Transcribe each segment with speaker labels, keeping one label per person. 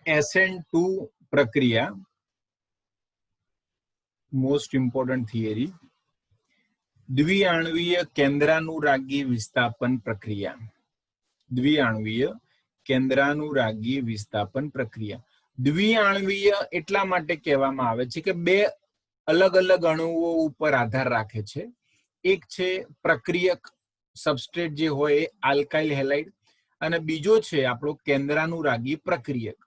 Speaker 1: SN2 પ્રક્રિયા most important theory દ્વિઆણવીય કેન્દ્રાનુરાગી વિસ્થાપન પ્રક્રિયા દ્વિઆણવીય કેન્દ્રાનુરાગી વિસ્થાપન પ્રક્રિયા દ્વિઆણવીય એટલા માટે કહેવામાં આવે છે કે બે અલગ અલગ અણુઓ ઉપર આધાર રાખે છે એક છે પ્રક્રિયક સબસ્ટ્રેટ જે હોય એ આલ્કાઇલ હેલાઇડ અને બીજો છે આપણો કેન્દ્રાનુરાગી પ્રક્રિયક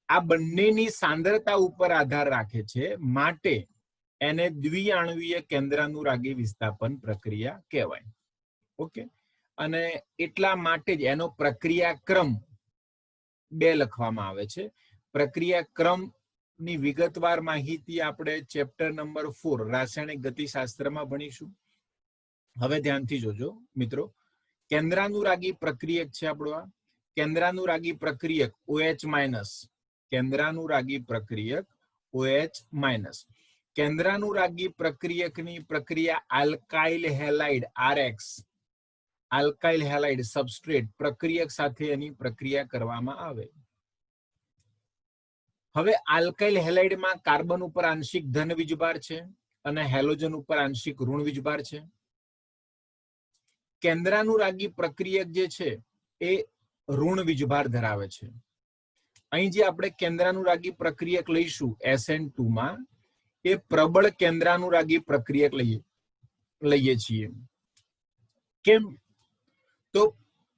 Speaker 1: આ બંનેની સાંદ્રતા ઉપર આધાર રાખે છે માટે એને દ્વિઆણવીય કેન્દ્રાનુરાગી વિસ્થાપન પ્રક્રિયા કહેવાય ઓકે અને એટલા માટે જ એનો પ્રક્રિયાક્રમ બે લખવામાં આવે છે પ્રક્રિયાક્રમની વિગતવાર માહિતી આપણે ચેપ્ટર નંબર 4 રાસાયણિક ગતિશાસ્ત્રમાં ભણીશું હવે ધ્યાનથી જોજો મિત્રો કેન્દ્રાનુરાગી પ્રક્રિયક છે આપણો આ કેન્દ્રાનુરાગી પ્રક્રિયક OH- કેન્દ્રાનુરાગી પ્રક્રિયક OH- કેન્દ્રાનુરાગી પ્રક્રિયકની પ્રક્રિયા alkyl halide RX alkyl halide substrate પ્રક્રિયક સાથે એની પ્રક્રિયા કરવામાં આવે હવે આલ્કાઇલ હેલાઇડમાં કાર્બન ઉપર આંશિક ધન વીજભાર છે અને હેલોજન ઉપર આંશિક ઋણ વીજભાર છે કેન્દ્રાનુરાગી પ્રક્રિયક જે છે એ ઋણ વીજભાર ધરાવે છે અહીં જે આપણે કેન્દ્રાનુરાગી પ્રક્રિયક લઈશું SN2 માં એ પ્રબળ કેન્દ્રાનુરાગી પ્રક્રિયક લઈએ છીએ કેમ તો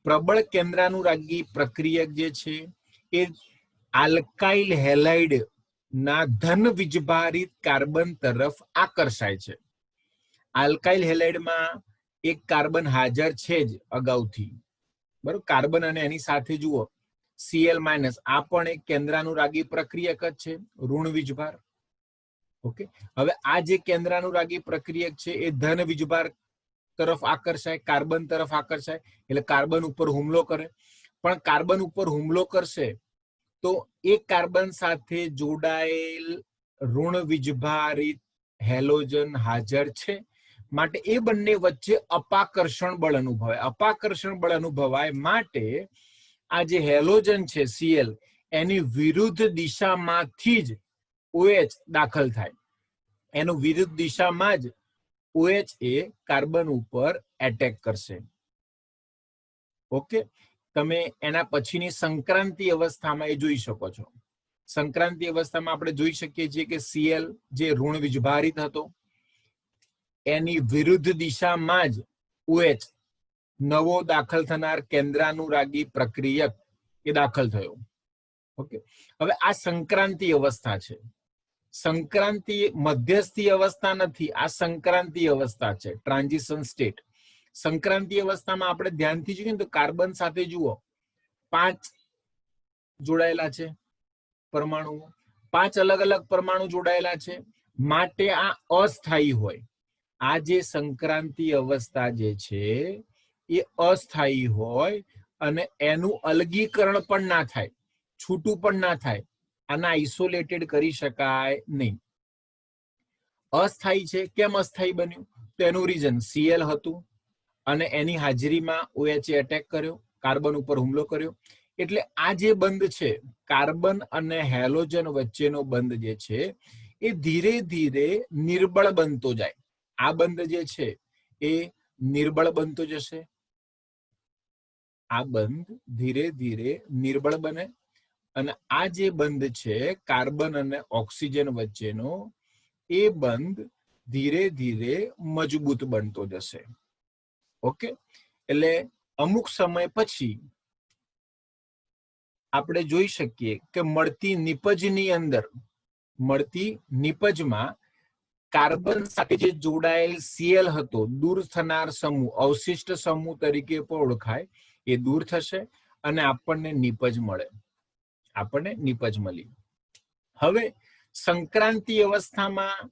Speaker 1: પ્રબળ કેન્દ્રાનુરાગી પ્રક્રિયક જે છે એ આલ્કાઇલ હેલાઇડ ના ધન વીજભારિત કાર્બન તરફ આકર્ષાય છે આલ્કાઇલ હેલાઇડમાં એક કાર્બન હાજર છે જ અગાઉથી બરોબર કાર્બન અને એની સાથે જુઓ Cl- આ પણ એક કેન્દ્રાનુરાગી પ્રક્રિયક જ છે ઋણ વીજભાર ઓકે હવે આ જે કેન્દ્રાનુરાગી પ્રક્રિયક છે એ ધન વીજભાર તરફ આકર્ષાય કાર્બન તરફ આકર્ષાય એટલે કાર્બન ઉપર હુમલો કરે પણ કાર્બન ઉપર હુમલો કરશે તો એક કાર્બન સાથે જોડાયેલ ઋણ વીજભારિત હેલોજન હાજર છે માટે એ બંને વચ્ચે અપાકર્ષણ બળ અનુભવાય માટે આ જે હેલોજન છે Cl એની વિરુદ્ધ દિશામાંથી જ OH દાખલ થાય એનું વિરુદ્ધ દિશામાં જ OH એ કાર્બન ઉપર એટેક કરશે ઓકે તમે એના પછીની સંક્રાંતિ અવસ્થામાં એ જોઈ શકો છો સંક્રાંતિ અવસ્થામાં આપણે જોઈ શકીએ છીએ કે Cl જે ઋણ વીજભારિત હતો એની વિરુદ્ધ દિશામાં જ OH નવો દાખલ થનાર કેન્દ્રાનુરાગી પ્રક્રિયક એ દાખલ થયો ઓકે હવે આ સંક્રાંતિ અવસ્થા છે સંક્રાંતિ મધ્યસ્થી અવસ્થા નથી આ સંક્રાંતિ અવસ્થા છે ટ્રાન્ઝિશન સ્ટેટ સંક્રાંતિ અવસ્થામાં આપણે ધ્યાનથી જોઈએ તો કાર્બન સાથે જુઓ 5 જોડાયેલા છે પરમાણુઓ 5 અલગ અલગ પરમાણુ જોડાયેલા છે માટે આ અસ્થાયી હોય આ જે સંક્રાંતિ અવસ્થા જે છે એ અસ્થાયી હોય અને એનું અલગીકરણ પણ ના થાય છૂટું પણ ના થાય આના આઇસોલેટેડ કરી શકાય નહીં અસ્થાયી છે કેમ અસ્થાયી બન્યું તો એનું રીઝન Cl હતું અને એની હાજરીમાં OH એટેક કર્યો કાર્બન ઉપર હુમલો કર્યો એટલે આ જે બંધ છે કાર્બન અને હેલોજન વચ્ચેનો બંધ જે છે એ ધીરે ધીરે નિર્બળ બનતો જાય આ બંધ જે છે એ નિર્બળ બનતો જશે આ બંધ ધીરે ધીરે નિર્બળ બને અને આ જે બંધ છે કાર્બન અને ઓક્સિજન વચ્ચેનો એ બંધ ધીરે ધીરે મજબૂત બનતો જશે ઓકે એટલે અમુક સમય પછી આપણે જોઈ શકીએ કે મળતી નિપજમાં કાર્બન સાથે જે જોડાયેલ Cl હતો દૂર થનાર સમૂહ અવશિષ્ટ સમૂહ તરીકે પણ ઓળખાય એ દૂર થશે અને આપણને નિપજ મળી હવે સંક્રાંતિ અવસ્થામાં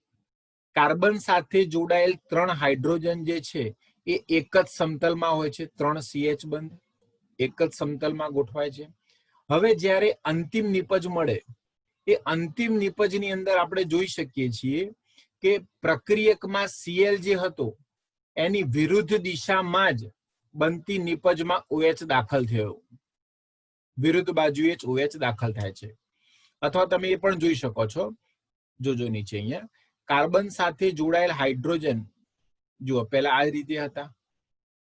Speaker 1: કાર્બન સાથે જોડાયેલ 3 હાઇડ્રોજન જે છે એ એક જ સમતલમાં હોય છે 3 CH બંધ એક જ સમતલમાં ગોઠવાય છે હવે જ્યારે અંતિમ નિપજ મળે એ અંતિમ નિપજની અંદર આપણે જોઈ શકીએ છીએ કે પ્રક્રિયકમાં Cl જે હતો એની વિરુદ્ધ દિશામાં જ બનતી નિપજમાં OH દાખલ થયો વિરુદ્ધ બાજુએ જ OH દાખલ થાય છે અથવા તમે એ પણ જોઈ શકો છો, જોજો નીચે અહીંયા કાર્બન સાથે જોડાયેલ હાઇડ્રોજન જુઓ પહેલા આ રીતે હતા,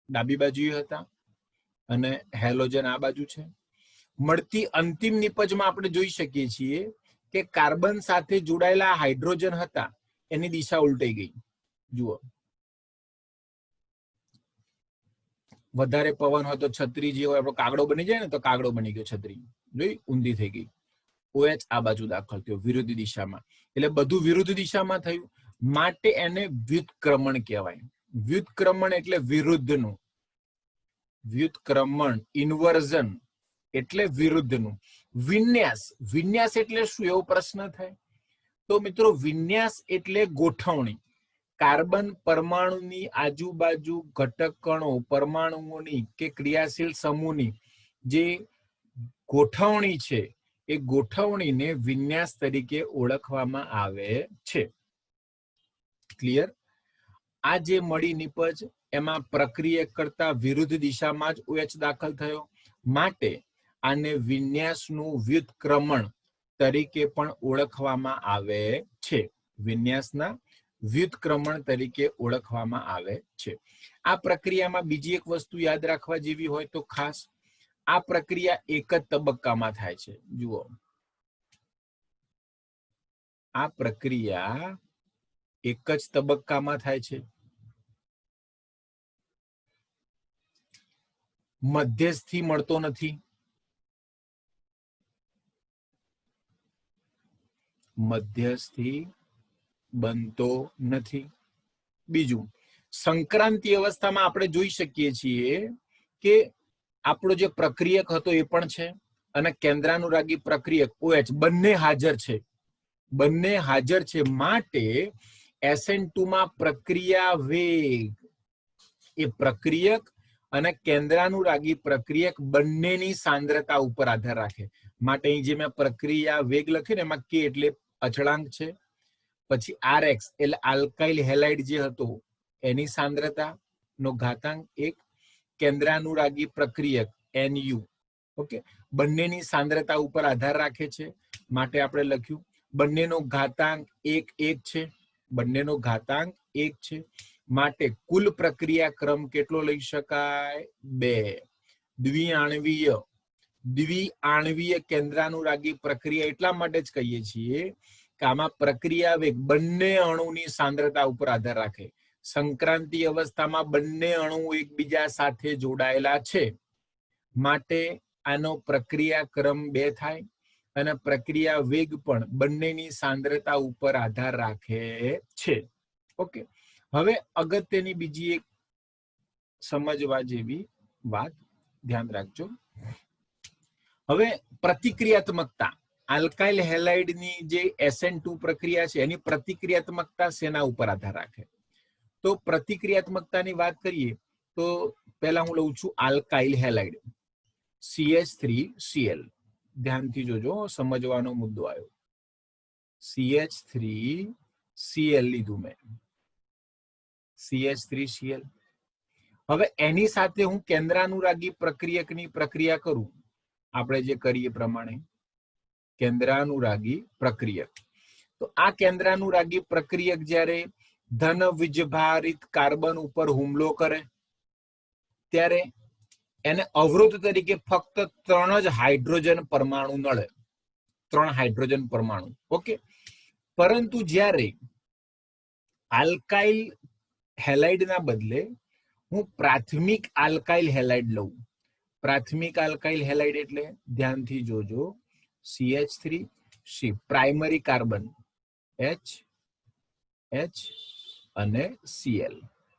Speaker 1: ડાબી બાજુએ હતા અને હેલોજન આ બાજુ છે. મળતી અંતિમ નિપજમાં આપણે જોઈ શકીએ છીએ કે કાર્બન સાથે જોડાયેલા હાઇડ્રોજન હતા એની દિશા ઉલટાઈ ગઈ. જુઓ વધારે પવન હોય તો છત્રી જે હોય આપણો કાગડો બની જાય ને, તો કાગડો બની ગયો, છત્રી જોઈ ઊંધી થઈ ગઈ. OH આ બાજુ દાખલ થયો વિરુદ્ધ દિશામાં, એટલે બધું વિરુદ્ધ દિશામાં થયું, માટે એને વ્યુત્ક્રમણ કહેવાય. વ્યુત્ક્રમણ એટલે વિરુદ્ધનું, વ્યુત્ક્રમણ ઇન્વર્ઝન એટલે વિરુદ્ધનું. વિન્યાસ, વિન્યાસ એટલે શું એવો પ્રશ્ન થાય તો મિત્રો વિન્યાસ એટલે ગોઠવણી. કાર્બન પરમાણુની આજુબાજુ ઘટક કણો પરમાણુઓની કે ક્રિયાશીલ સમૂહની જે ગોઠવણી છે એ ગોઠવણીને વિન્યાસ તરીકે ઓળખવામાં આવે છે. ક્લિયર? આ જે મળી નિપજ એમાં પ્રક્રિયા કરતા વિરુદ્ધ દિશામાં જ OH દાખલ થયો, માટે આને વિન્યાસનું વ્યુત્ક્રમણ તરીકે પણ ઓળખવામાં આવે છે. વિન્યાસના વ્યુત્ક્રમણ તરીકે ઓળખવામાં આવે છે. આ પ્રક્રિયામાં બીજી એક વસ્તુ યાદ રાખવા જેવી હોય તો ખાસ, આ પ્રક્રિયા એક જ તબક્કામાં થાય છે. જુઓ આ પ્રક્રિયા એક જ તબક્કામાં થાય છે. મધ્યસ્થી મળતો નથી, મધ્યસ્થી બનતો નથી. બીજું, સંક્રાંતિ અવસ્થામાં આપણે જોઈ શકીએ છીએ કે આપણો જે પ્રક્રિયક હતો એ પણ છે અને કેન્દ્રાનુરાગી પ્રક્રિયક OH બંને હાજર છે, બંને હાજર છે, માટે SN2 માં પ્રક્રિયા વેગ એ પ્રક્રિયક અને કેન્દ્રાનુરાગી પ્રક્રિયક બંનેની સાંદ્રતા ઉપર આધાર રાખે. માટે અહીં જે મેં પ્રક્રિયા વેગ લખ્યું ને એમાં K એટલે અચળાંક છે, પછી RX એટલે આલ્કાઇલ હેલાઇડ જે હતો એની સાંદ્રતા નો ઘાતાંક 1, કેન્દ્રાનુરાગી પ્રક્રિયક NU ઓકે બંનેની સાંદ્રતા ઉપર આધાર રાખે છે, માટે આપણે લખ્યું બંનેનો ઘાતાંક 1 છે, બંનેનો ઘાતાંક 1 છે, માટે કુલ પ્રક્રિયા ક્રમ કેટલો લઈ શકાય? 2. દ્વિઆણવીય કેન્દ્રાનુરાગી પ્રક્રિયા એટલા માટે જ કહીએ છીએ કે આમાં પ્રક્રિયા વેગ બંને અણુની સાંદ્રતા ઉપર આધાર રાખે. સંક્રાંતિ અવસ્થામાં બંને અણુ એકબીજા સાથે જોડાયેલા છે, માટે આનો પ્રક્રિયા ક્રમ 2 થાય અને પ્રક્રિયા વેગ પણ બંનેની સાંદ્રતા ઉપર આધાર રાખે છે. ઓકે, હવે અગત્યની બીજી એક સમજવા જેવી વાત ધ્યાન રાખજો. હવે પ્રતિક્રિયાત્મકતા, આલ્કાઇલ હેલાઇડની જે SN2 પ્રક્રિયા છે એની પ્રતિક્રિયાત્મકતા શેના ઉપર આધાર રાખે? તો પ્રતિક્રિયાત્મકતાની વાત કરીએ તો પહેલા હું લઉં છું આલ્કાઇલ હેલાઇડ CH3Cl. ધ્યાનથી જોજો, સમજવાનો મુદ્દો આવ્યો. CH3Cl લીધું મેં, CH3Cl. હવે એની સાથે હું કેન્દ્રાનુરાગી પ્રક્રિયકની પ્રક્રિયા કરું, આપણે જે કરીએ પ્રમાણે કેન્દ્રાનુરાગી પ્રક્રિયક, તો આ કેન્દ્રાનુરાગી પ્રક્રિયક જ્યારે ધન વીજભારિત કાર્બન ઉપર હુમલો કરે ત્યારે એને અવરોધ તરીકે ફક્ત 3 જ હાઇડ્રોજન પરમાણુ નળે, 3 હાઇડ્રોજન પરમાણુ. ઓકે, પરંતુ જ્યારે આલ્કાઇલ હેલાઇડના બદલે હું પ્રાથમિક આલ્કાઇલ હેલાઇડ લઉં, પ્રાથમિક આલ્કાઇલ હેલાઇડ એટલે ધ્યાનથી જોજો CH3C પ્રાઇમરી કાર્બન H અને Cl,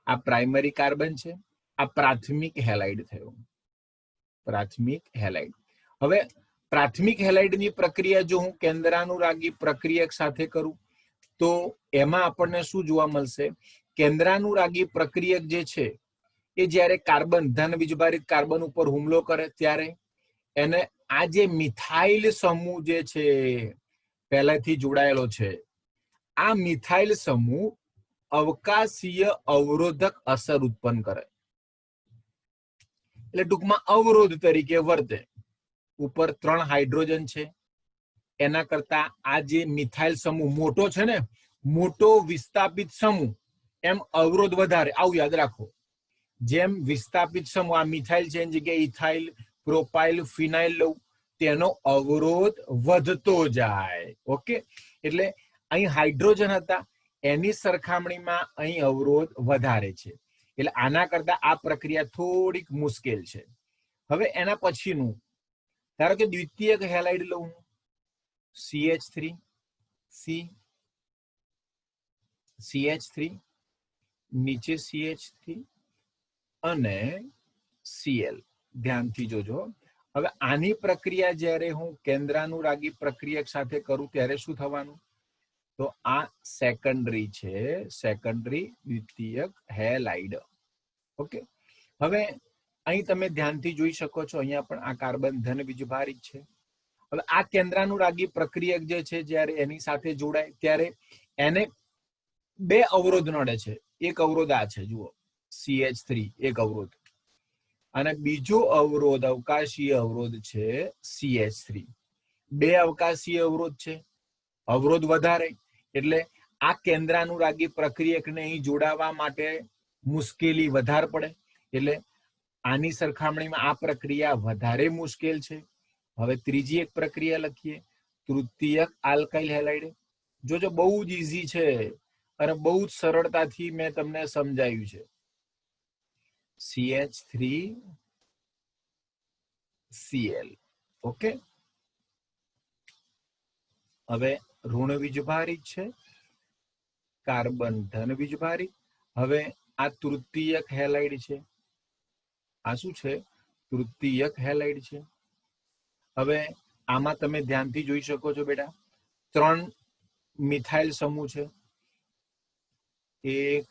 Speaker 1: આ પ્રાઇમરી કાર્બન છે, આ પ્રાથમિક હેલાઇડ થયો, પ્રાથમિક હેલાઇડ. હવે પ્રાથમિક હેલાઇડની પ્રક્રિયા જો હું કેન્દ્રાનુરાગી પ્રક્રિયક સાથે કરું તો એમાં આપણને શું જોવા મળશે? કેન્દ્રાનુરાગી પ્રક્રિયક જે છે એ જ્યારે કાર્બન ધન વીજભારિત કાર્બન ઉપર હુમલો કરે ત્યારે એને આ જે મિથાઇલ સમૂહ જે છે પહેલાથી જોડાયેલો છે, આ મિથાઇલ સમૂહ અવકાશીય અવરોધક અસર ઉત્પન્ન કરે, એટલે ટૂંકમાં અવરોધ તરીકે વર્તે. ઉપર 3 હાઇડ્રોજન છે, એના કરતા આ જે મિથાઇલ સમૂહ મોટો છે ને, મોટો વિસ્થાપિત સમૂહ એમ અવરોધ વધારે. આવું યાદ રાખો. જેમ વિસ્થાપિત સમૂહ આ મિથાઇલ છે એની જગ્યાએ ઇથાઇલ, પ્રોપાઇલ, ફિનાઇલ લઉં, તેનો અવરોધ વધતો જાય. ઓકે, એટલે અહીં હાઇડ્રોજન હતા એની સરખામણીમાં અહીં અવરોધ વધારે છે. એટલે આના કરતા આ પ્રક્રિયા થોડીક મુશ્કેલ છે. હવે એના પછીનું, ધારો કે દ્વિતીયક હેલાઇડ લઉં, CH3, CH3, નીચે CH3 અને Cl. ધ્યાનથી જોજો. હવે આની પ્રક્રિયા જ્યારે હું કેન્દ્રાનુરાગી પ્રક્રિયક સાથે કરું ત્યારે શું થવાનું? તો આ સેકન્ડરી છે, સેકન્ડરી દ્વિતીયક હેલાઇડ. ઓકે, હવે અહીં તમે ધ્યાનથી જોઈ શકો છો, અહીંયા પણ આ કાર્બન ધન વીજભારિત છે. હવે આ કેન્દ્રાનુરાગી પ્રક્રિયક જે છે જ્યારે એની સાથે જોડાય ત્યારે એને બે અવરોધ નડે છે. એક અવરોધ આ છે, જુઓ, CH3 એક અવરોધ, અને બીજો અવરોધ અવકાશીય અવરોધ છે CH3. બે અવકાશીય અવરોધ છે, અવરોધ વધારે, એટલે આ કેન્દ્રાનુરાગી પ્રક્રિયકને અહીં જોડાવા માટે મુશ્કેલી વધારે પડે. એટલે આની સરખામણીમાં આ પ્રક્રિયા વધારે મુશ્કેલ છે. હવે ત્રીજી એક પ્રક્રિયા લખીએ, તૃતીયક આલ્કાઇલ હેલાઇડ. જોજો, બહુ જ ઈઝી છે અને બહુ જ સરળતાથી મેં તમને સમજાવ્યું છે. CH3Cl. ઓકે, હવે ઋણ વીજભારિત છે, કાર્બન ધન વીજભારિત. હવે આ તૃતીયક હેલાઇડ છે. આ શું છે? તૃતીયક હેલાઇડ છે. હવે આમાં તમે ધ્યાનથી જોઈ શકો છો બેટા, 3 મિથાઇલ સમૂહ છે, 1,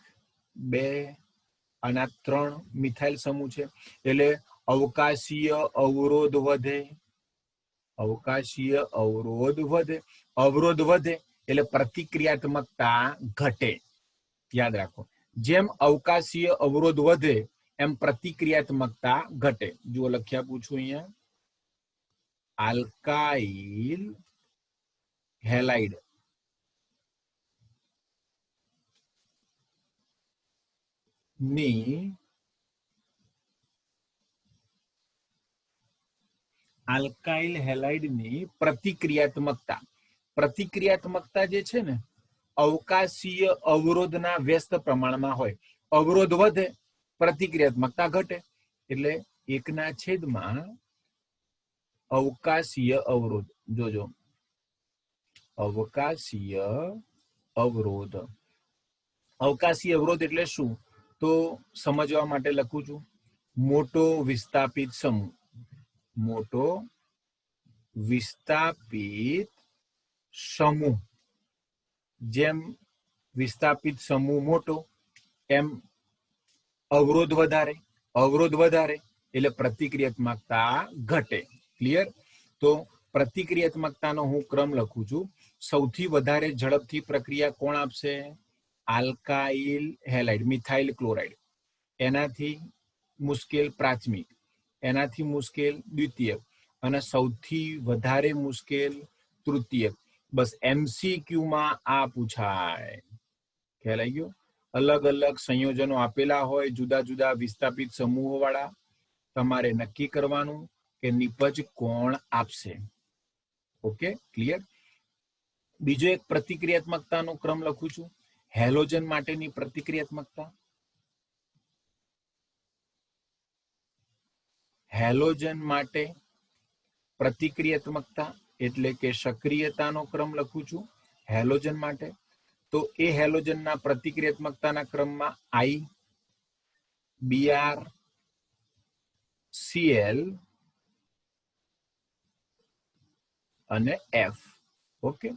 Speaker 1: 2 અને આ 3 મિથાઇલ સમૂહ છે. એટલે અવકાશીય અવરોધ વધે, અવકાશીય અવરોધ વધે. અવરોધ વધે એટલે પ્રતિક્રિયાત્મકતા ઘટે. યાદ રાખો, જેમ અવકાશીય અવરોધ વધે એમ પ્રતિક્રિયાત્મકતા ઘટે. જો લખ્યા પૂછું અહીંયા, આલ્કાઇલ હેલાઇડ ની આલ્કાઇલ હેલાઇડની પ્રતિક્રિયાત્મકતા જે છે ને, અવકાશીય અવરોધના વ્યસ્ત પ્રમાણમાં હોય. અવરોધ વધે, પ્રતિક્રિયાત્મકતા ઘટે. એટલે 1/, અવકાશીય અવરોધ. જોજો, અવકાશીય અવરોધ. અવકાશીય અવરોધ એટલે શું? તો સમજવા માટે લખું છું, મોટો વિસ્થાપિત સમૂહ. મોટો વિસ્થાપિત સમૂહ, જેમ વિસ્થાપિત સમૂહ મોટો એમ અવરોધ વધારે. અવરોધ વધારે એટલે પ્રતિક્રિયાત્મકતા ઘટે. ક્લિયર? તો પ્રતિક્રિયાત્મકતાનો હું ક્રમ લખું છું. સૌથી વધારે ઝડપથી પ્રક્રિયા કોણ આપશે? Alkyl halide, methyl chloride. એનાથી મુશ્કેલ પ્રાથમિક, એનાથી મુશ્કેલ દ્વિતીયક, અને સૌથી વધારે મુશ્કેલ તૃતીયક. બસ MCQમાં આ પૂછાય. ખ્યાલ આવી ગયો? અલગ અલગ સંયોજનો આપેલા હોય જુદા જુદા વિસ્થાપિત સમૂહો વાળા, તમારે નક્કી કરવાનું કે નિપજ કોણ આપશે. Okay, clear? બીજો એક પ્રતિક્રિયાત્મકતાનો ક્રમ લખું છું, હેલોજન માટેની પ્રતિક્રિયાત્મકતા. હેલોજન માટે પ્રતિક્રિયાત્મકતા એટલે કે સક્રિયતાનો ક્રમ લખું છું હેલોજન માટે. તો એ હેલોજનના પ્રતિક્રિયાત્મકતાના ક્રમમાં I, Br, Cl અને F. ઓકે,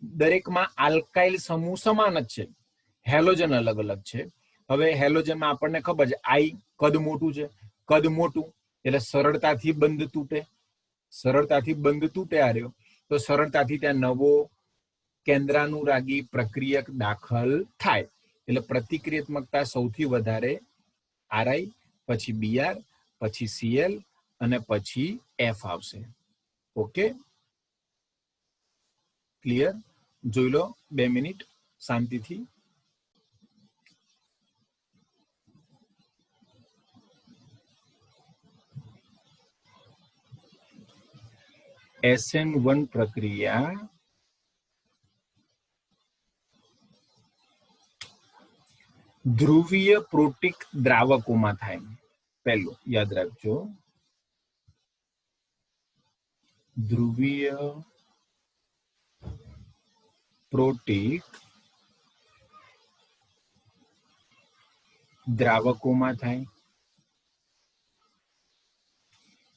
Speaker 1: દરેકમાં આલ્કાઇલ સમૂહ સમાન જ છે, હેલોજન અલગ અલગ છે. હવે હેલોજનમાં આપણને ખબર છે, I કદ મોટું છે. કદ મોટું એટલે સરળતાથી બંધ તૂટે. સરળતાથી બંધ તૂટે આર્યો તો સરળતાથી ત્યાં નવો કેન્દ્રાનુરાગી પ્રક્રિયક દાખલ થાય. એટલે પ્રતિક્રિયાત્મકતા સૌથી વધારે Ri, પછી Br, પછી Cl અને પછી F આવશે. Okay, clear? જોઈ લો 2 મિનિટ શાંતિથી. SN1 પ્રક્રિયા ધ્રુવીય પ્રોટીક દ્રાવકોમાં થાય. પહેલું યાદ રાખજો, ધ્રુવીય પ્રોટીક દ્રાવકોમાં થાય.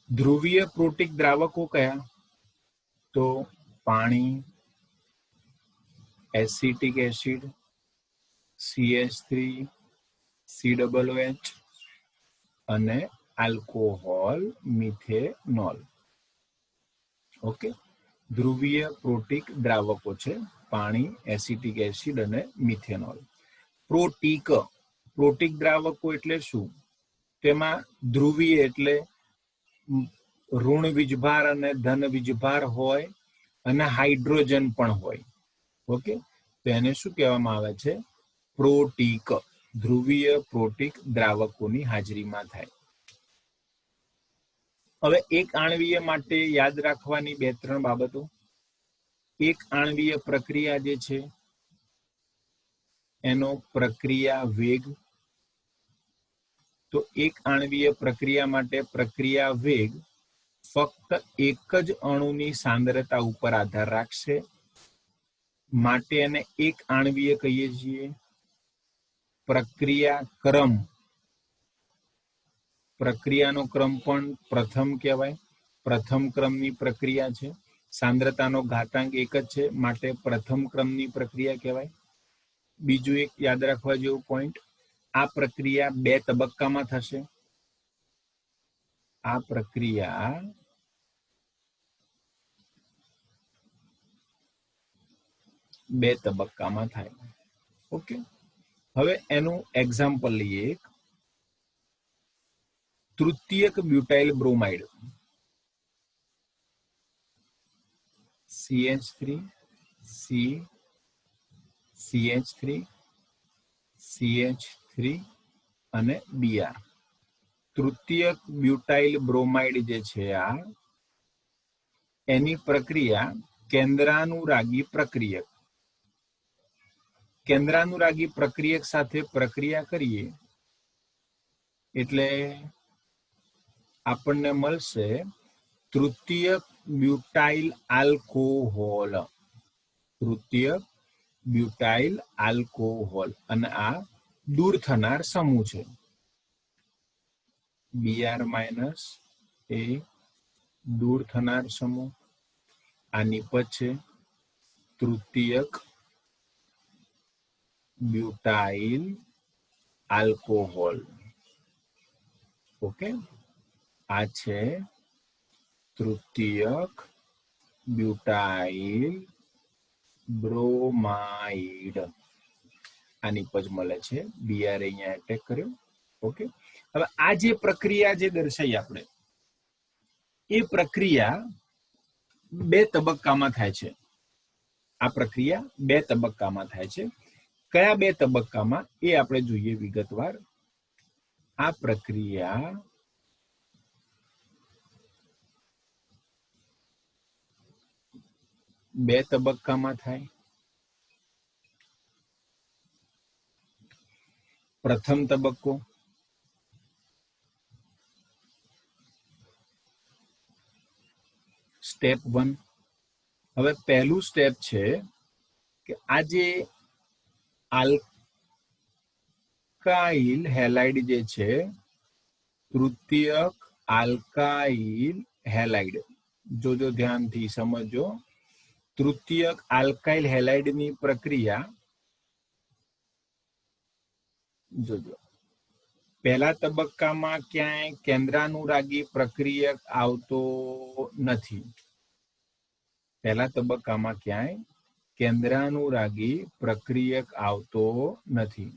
Speaker 1: ધ્રુવીય પ્રોટીક દ્રાવકો કયા? તો પાણી, એસિટિક એસિડ, CH3, COOH અને આલ્કોહોલ મિથેનોલ. ઓકે, ધ્રુવીય પ્રોટીક દ્રાવકો છે પાણી, એસિટિક એસિડ અને મિથેનોલ. પ્રોટીક પ્રોટીક દ્રાવકો એટલે શું? તેમાં ધ્રુવીય એટલે ઋણ વીજભાર અને ધન વીજભાર હોય અને હાઇડ્રોજન પણ હોય. ઓકે, તો એને શું કહેવામાં આવે છે? પ્રોટીક. ધ્રુવીય પ્રોટીક દ્રાવકોની હાજરીમાં થાય. હવે એક આણ્વીય માટે યાદ રાખવાની 2-3 બાબતો. એક આણ્વીય પ્રક્રિયા જે છે એનો પ્રક્રિયા વેગ. તો એક આણ્વીય પ્રક્રિયા માટે પ્રક્રિયા વેગ ફક્ત એક જ અણુની સાંદ્રતા ઉપર આધાર રાખશે, માટે એને એક આણ્વીય કહીએ છીએ. પ્રક્રિયા ક્રમ, પ્રક્રિયાનો ક્રમ પણ પ્રથમ કહેવાય. પ્રથમ ક્રમની પ્રક્રિયા છે. સાંદ્રતાનો ઘાતાંક 1 જ છે, માટે પ્રથમ ક્રમની પ્રક્રિયા કહેવાય. બીજું એક યાદ રાખવા જેવું પોઈન્ટ, આ પ્રક્રિયા 2 તબક્કામાં થશે. આ પ્રક્રિયા 2 તબક્કામાં થાય. ઓકે, હવે એનું એક્ઝામ્પલ લઈએ. તૃતીયક butyl bromide, CH3 C CH3 CH3 અને Br. તૃતીયક બ્યુટાઇલ બ્રોમાઇડ જે છે આ એની પ્રક્રિયા કેન્દ્રાનુરાગી પ્રક્રિયક. કેન્દ્રાનુરાગી પ્રક્રિયક સાથે પ્રક્રિયા કરીએ એટલે આપણને મળશે તૃતીયક બ્યુટાઇલ આલ્કોહોલ. તૃતીયક બ્યુટાઇલ આલ્કોહોલ અને આ દૂર થનાર સમૂહ છે. Br- એ દૂર થનાર સમૂહ. આ નિપજ છે તૃતીયક બ્યુટાઇલ આલ્કોહોલ. ઓકે, આ છે તૃતીયક બ્યુટાઇલ બ્રોમાઇડ. આ નિપજ મળે છે. Br અહીંયા એટેક કર્યો. ઓકે, હવે આ જે પ્રક્રિયા જે દર્શાવી આપણે, એ પ્રક્રિયા 2 તબક્કામાં થાય છે. આ પ્રક્રિયા 2 તબક્કામાં થાય છે. કયા 2 તબક્કામાં એ આપણે જોઈએ વિગતવાર. આ પ્રક્રિયા બે તબક્કામાં થાય. પ્રથમ તબક્કો સ્ટેપ 1. હવે પહેલું સ્ટેપ છે કે આ જે આલ્કાઇલ હેલાઇડ જે છે, તૃતીયક આલ્કાઇલ હેલાઇડ, જોજો ધ્યાનથી સમજો. તૃતીયક આલ્કાઇલ હેલાઇડની પ્રક્રિયા જોજો. પહેલા તબક્કામાં ક્યાંય કેન્દ્રાનુરાગી પ્રક્રિયક આવતો નથી. પહેલા તબક્કામાં ક્યાંય કેન્દ્રાનુરાગી પ્રક્રિયક આવતો નથી.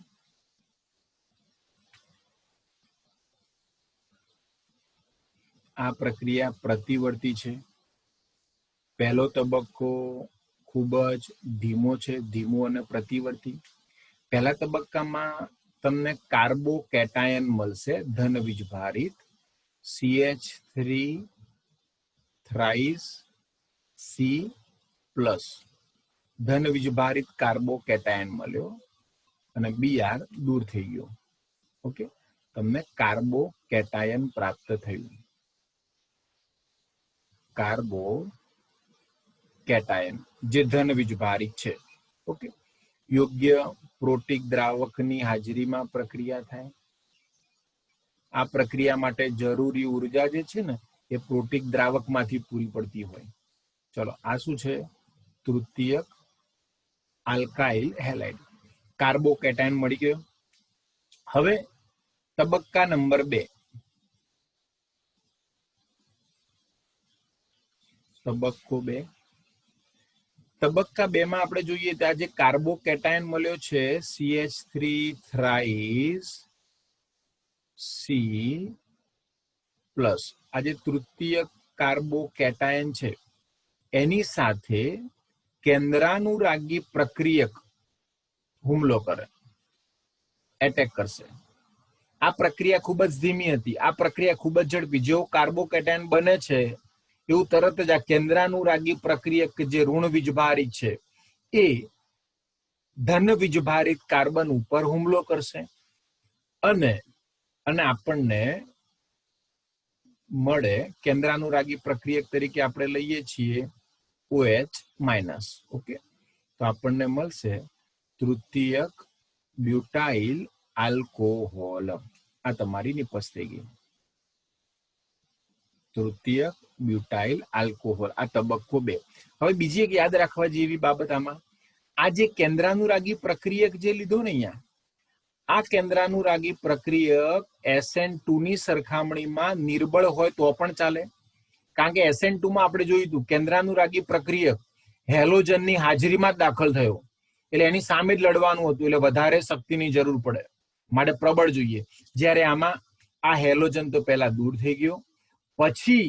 Speaker 1: આ પ્રક્રિયા પ્રતિવર્તી છે. પહેલો તબક્કો ખૂબ જ ધીમો છે, ધીમો અને પ્રતિવર્તી. પહેલા તબક્કામાં તમને કાર્બોકેટાયન મળશે ધન વીજભારિત CH3 થ્રાઇસ C+, ધન વીજભારિત કાર્બોકેટાયન મળ્યો અને Br દૂર થઈ ગયો. ઓકે, તમને કાર્બોકેટાયન પ્રાપ્ત થયું. કાર્બોકેટાયન જે ધન વીજભારિત છે. ઓકે, યોગ્ય પ્રોટીક દ્રાવકની હાજરીમાં પ્રક્રિયા થાય. આ પ્રક્રિયા માટે જરૂરી ઉર્જા જે છે ને એ પ્રોટીક દ્રાવકમાંથી પૂરી પડતી હોય. ચલો, આ શું છે? તૃતીયક આલ્કાઇલ હેલાઇડ. કાર્બોકેટાયન મળી ગયો. હવે તબક્કા નંબર 2. તબક્કો 2. તબક્કા 2 માં આપણે જોઈએ તો આ જે કાર્બોકેટાયન મળ્યો છે CH3 થ્રાઇસ C+, આ જે તૃતીય કાર્બોકેટાયન છે એની સાથે કેન્દ્રાનુરાગી પ્રક્રિયક હુમલો કરે, એટેક કરશે. આ પ્રક્રિયા ખૂબ જ ધીમી હતી. આ પ્રક્રિયા ખૂબ જ ઝડપી. જેવો કાર્બોકેટાયન બને છે એવું તરત જ આ કેન્દ્રાનુરાગી પ્રક્રિયક જે ઋણ વીજભારિત છે એ ધન વીજભારિત કાર્બન ઉપર હુમલો કરશે અને આપણને મળે કેન્દ્રાનુરાગી પ્રક્રિયક તરીકે આપણે લઈએ છીએ OH-. ઓકે, તો આપણને મળશે તૃતીયક બ્યુટાઇલ આલ્કોહોલ. આ તમારી નિપજ થઈ ગઈ. તૃતીયક બ્યુટાઇલ આલ્કોહોલ, આ તબક્કો 2. હવે બીજી એક યાદ રાખવા જેવી બાબત આમાં, આ જે કેન્દ્રાનુરાગી પ્રક્રિયક જે લીધો ને અહીંયા, આ કેન્દ્રાનુરાગી પ્રક્રિયક SN2 ની સરખામણીમાં નિર્બળ હોય તો પણ ચાલે. કારણ કે SN2 માં આપણે જોયું હતું કેન્દ્રાનુરાગી પ્રક્રિયક હેલોજનની હાજરીમાં જ દાખલ થયો, એટલે એની સામે જ લડવાનું હતું, એટલે વધારે શક્તિની જરૂર પડે, માટે પ્રબળ જોઈએ. જ્યારે આમાં આ હેલોજન તો પહેલા દૂર થઈ ગયો, પછી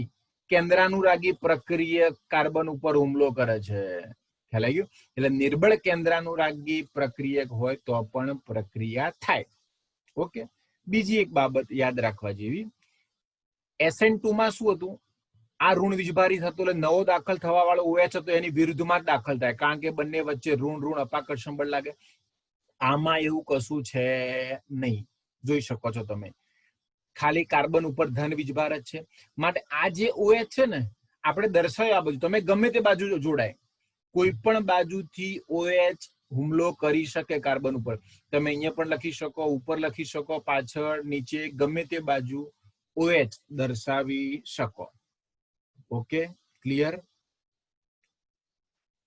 Speaker 1: કેન્દ્રાનુરાગી પ્રક્રિયક કાર્બન ઉપર હુમલો કરે છે. ખ્યાલ આવી ગયો? એટલે નિર્બળ કેન્દ્રાનુરાગી પ્રક્રિયક હોય તો પણ પ્રક્રિયા થાય. ઓકે, બીજી એક બાબત યાદ રાખવા જેવી, SN2 માં શું હતું? આ ઋણ વીજભારિત હતો એટલે નવો દાખલ થવા વાળો OH હતો એની વિરુદ્ધમાં જ દાખલ થાય, કારણ કે બંને વચ્ચે ઋણ અપાકર્ષણ બળ લાગે. આમાં એવું કશું છે નહીં, જોઈ શકો છો તમે. ખાલી કાર્બન ઉપર ધન વીજભાર જ છે, માટે આ જે OH છે ને આપણે દર્શાવ્યું આ બાજુ, તમે ગમે તે બાજુ જોડાય, કોઈ પણ બાજુથી OH હુમલો કરી શકે કાર્બન ઉપર. તમે અહીંયા પણ લખી શકો, ઉપર લખી શકો, પાછળ, નીચે, ગમે તે બાજુ OH દર્શાવી શકો. Okay, clear?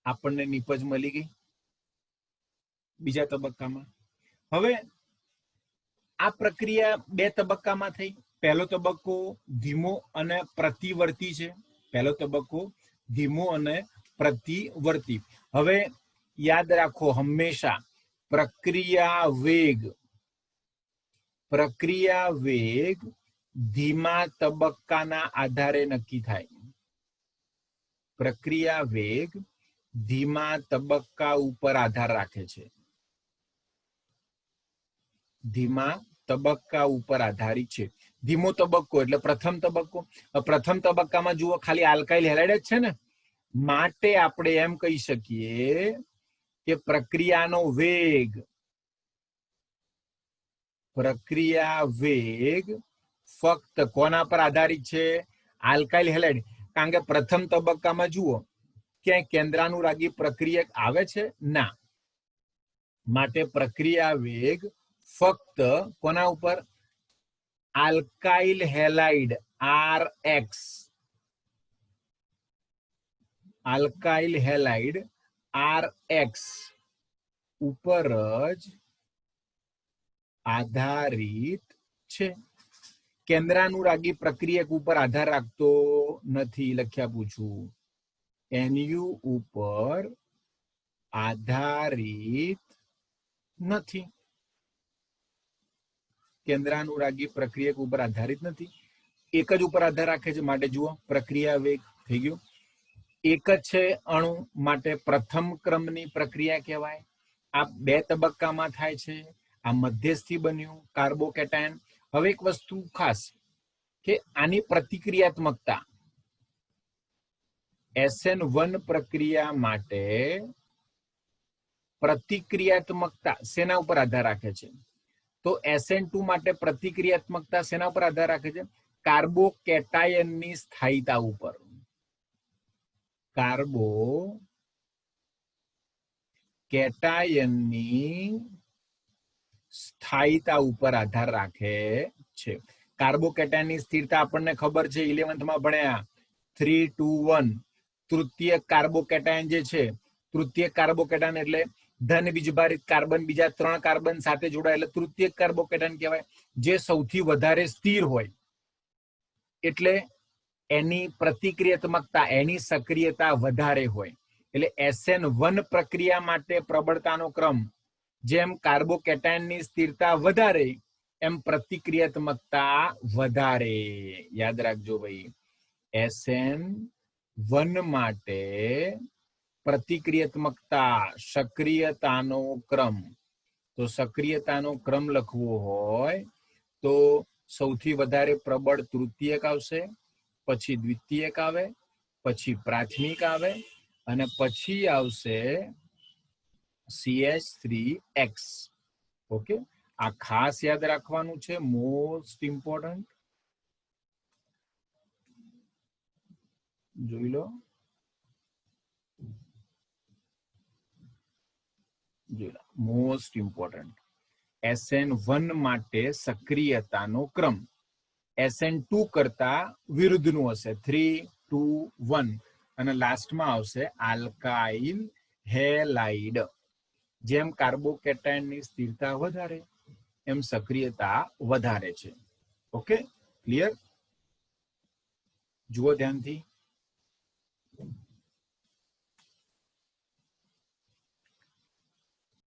Speaker 1: આપણને નિપજ મળી ગઈ બીજા તબક્કામાં. હવે આ પ્રક્રિયા 2 તબક્કામાં થઈ. પહેલો તબક્કો ધીમો અને પ્રતિવર્તી છે. પહેલો તબક્કો ધીમો અને પ્રતિવર્તી. હવે યાદ રાખો હંમેશા પ્રક્રિયા વેગ ધીમા તબક્કાના આધારે નક્કી થાય. પ્રક્રિયા વેગ ધીમા તબક્કા ઉપર આધાર રાખે છે. ધીમા તબક્કા ઉપર આધારિત છે. ધીમો તબક્કો એટલે પ્રથમ તબક્કો. પ્રથમ તબક્કામાં જુઓ ખાલી આલ્કાઇલ હેલાઇડ જ છે ને, માટે આપણે એમ કહી શકીએ કે પ્રક્રિયા વેગ ફક્ત કોના પર આધારિત છે? Alkyl halide. કારણ કે પ્રથમ તબક્કામાં જુઓ ક્યાંય કેન્દ્રાનુરાગી પ્રક્રિયક આવે છે? ના. માટે પ્રક્રિયા વેગ ફક્ત કોના ઉપર? Alkyl halide RX. Alkyl halide RX ઉપર જ આધારિત છે. કેન્દ્રાનુરાગી પ્રક્રિયક ઉપર આધાર રાખતો નથી. લખ્યા પૂછું, NU ઉપર આધારિત નથી. કેન્દ્રાનુરાગી પ્રક્રિયક ઉપર આધારિત નથી, એક જ ઉપર આધાર રાખે છે. માટે જુઓ પ્રક્રિયા વેગ થઈ ગયો. એક જ છે અણુ માટે પ્રથમ ક્રમની પ્રક્રિયા કહેવાય. આ 2 તબક્કામાં થાય છે. આ મધ્યસ્થી બન્યું કાર્બોકેટાયન. હવે એક વસ્તુ ખાસ કે આની પ્રતિક્રિયાત્મકતા SN1 પ્રક્રિયા માટે પ્રતિક્રિયાત્મકતા શેના ઉપર આધાર રાખે છે? તો SN2 માટે પ્રતિક્રિયાત્મકતા શેના ઉપર આધાર રાખે છે? કાર્બોકેટાયનની સ્થાયીતા ઉપર. કાર્બોકેટાયનની સ્થાયીતા ઉપર આધાર રાખે છે. કાર્બોકેટાયનની સ્થિરતા આપણને ખબર છે, 11th માં ભણ્યા 3 2 1. તૃતીય કાર્બોકેટાયન જે છે, તૃતીય કાર્બોકેટાયન એટલે ધન બીજભારિત કાર્બન બીજા 3 કાર્બન સાથે જોડાય એટલે તૃતીય કાર્બોકેટાયન કહેવાય. જે સૌથી વધારે સ્થિર હોય એટલે એની પ્રતિક્રિયાત્મકતા, એની સક્રિયતા વધારે હોય. એટલે SN1 પ્રક્રિયા માટે પ્રબળતાનો ક્રમ જેમ કાર્બોકેટાયનની સ્થિરતા વધારે એમ પ્રતિક્રિયાત્મકતા વધારે. યાદ રાખજો ભાઈ, SN1 માટે પ્રતિક્રિયાત્મકતા, સક્રિયતાનો ક્રમ. તો સક્રિયતાનો ક્રમ લખવો હોય તો સૌથી વધારે પ્રબળ તૃતીયક આવશે, પછી દ્વિતીયક આવે, પછી પ્રાથમિક આવે અને પછી આવશે CH3X. ઓકે, આ ખાસ યાદ રાખવાનું છે, મોસ્ટ ઇમ્પોર્ટન્ટ. જોઈ લો, મોસ્ટ ઇમ્પોર્ટન્ટ. SN1 માટે સક્રિયતાનો ક્રમ SN2 કરતા વિરુદ્ધનું હશે, 3 2 1. અને લાસ્ટમાં આવશે આલ્કાઇલ હેલાઇડ. જેમ કાર્બોકેટાયનની સ્થિરતા વધારે એમ સક્રિયતા વધારે છે. Okay, clear? જુઓ ધ્યાનથી.